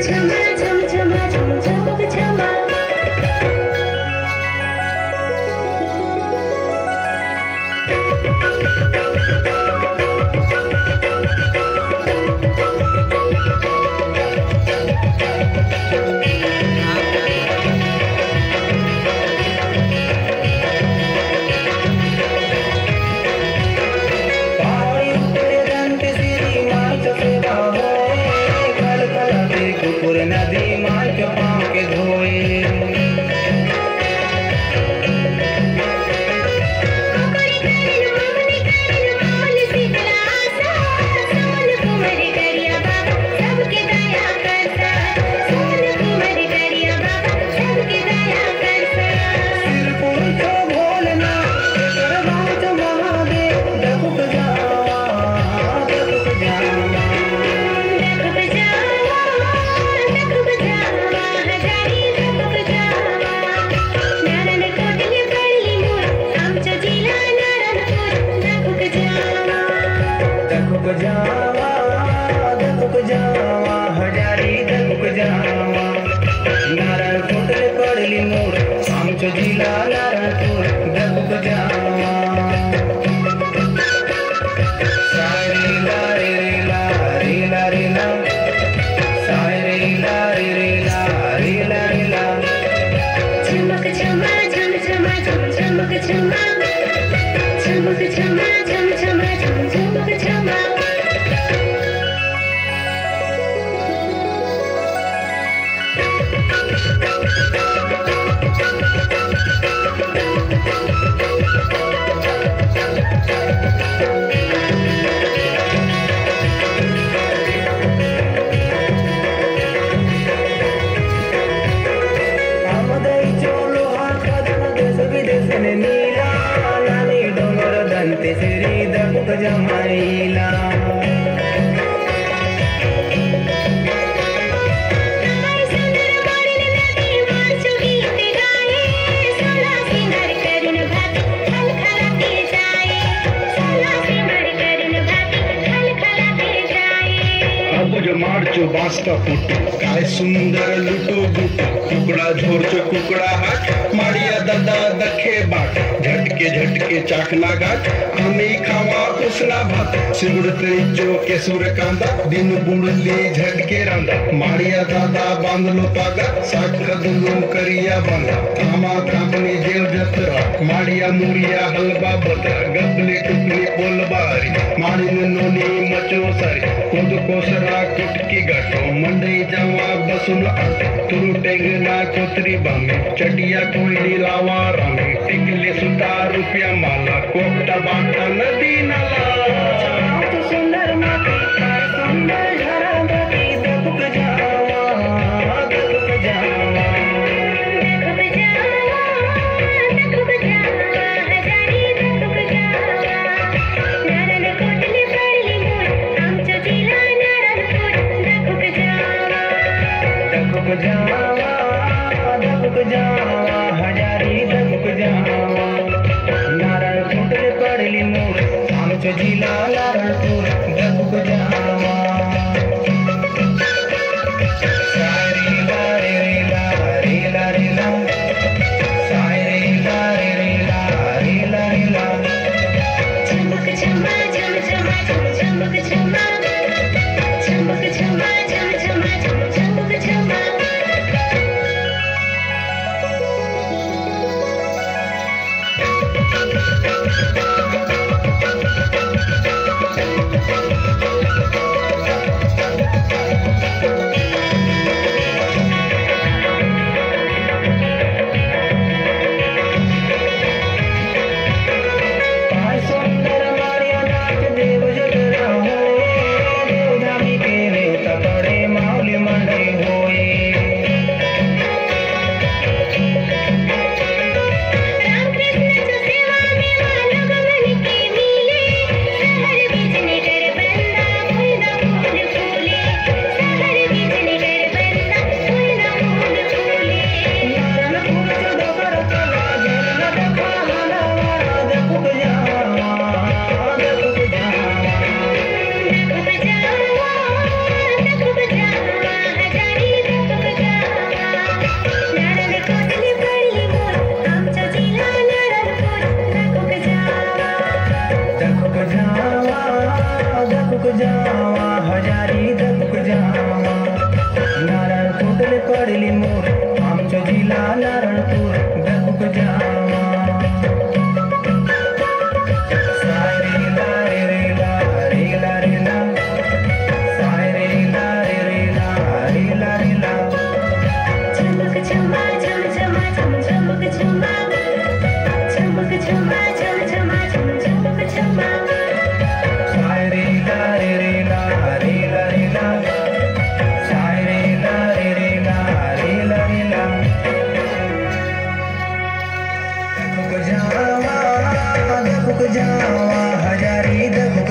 छमा छम छमा छम छमक छमा नदी माँ के पाँव के धोए जावा हजारी दकुक जावा नारायणपुर पडली मोड आमचो जिल्हा नारायणपुर दकुक जावा साय रे ला रे ला साय रे ला रे ला छमक छमा छम छमा छम छमक छमा छमक छमा छम छमा छम छमक छमा नीला नानी डोंगर दंते श्री दकुक जमाईला मार्चो बास्ता फुट काय सुंदर लुटो गुट कुकड़ा झोरचो कुकड़ा हाट मारिया दादा दखे बाट झटके चाकना घाट आम्ही खावा उसना भात सिंगुड तरीचो केसुर कांदा दिन बुडली झटके रांदा मारिया दादा बांधलो पागा साठ कदम करिया बांधा आमा कापणी जेव जत्रा मारिया मुरिया हलवा बता गबले टुकली बोलबारी मारिन नोनी मचो सारी खुद कोसरा कुटकी गाठो मंडई जावा बसुन आटे तुरु टेंगना कोतरी बामे चटिया कोयली लावा रामे टिकले सुता रुपया माला कोटा बाटा नदी नाला तो सुंदर माटी सुंदर झरा बाटी दकुक जावा दकुक जावा दकुक जावा हजारी दकुक जावा नारायणकोट पडली मोड आमचो जिल्हा नारायणपुर दकुक जावा हजारी दकुक जावा नारायणपुर पडली मोड आमचो जिल्हा नारायणपुर दकुक जावा साय रे ला साय रे ला छमक छमा छम छमा छम छमक छमा छमक छमा छम छमा छम छमक छमा फुटले पडली मोर आमच्या जिला नारळपूर धबुक जावा साय रे ला रे ला रे ला रे ला साय रे ला रे ला रे ला रे ला चमक चमा चम चमा चम चमक चमा चमक चमा चम चमा चम चमक चमा साय रे ला रे ला रे ला रे ला साय रे ला रे ला रे ला रे ला धबुक जावा हजारी धबुक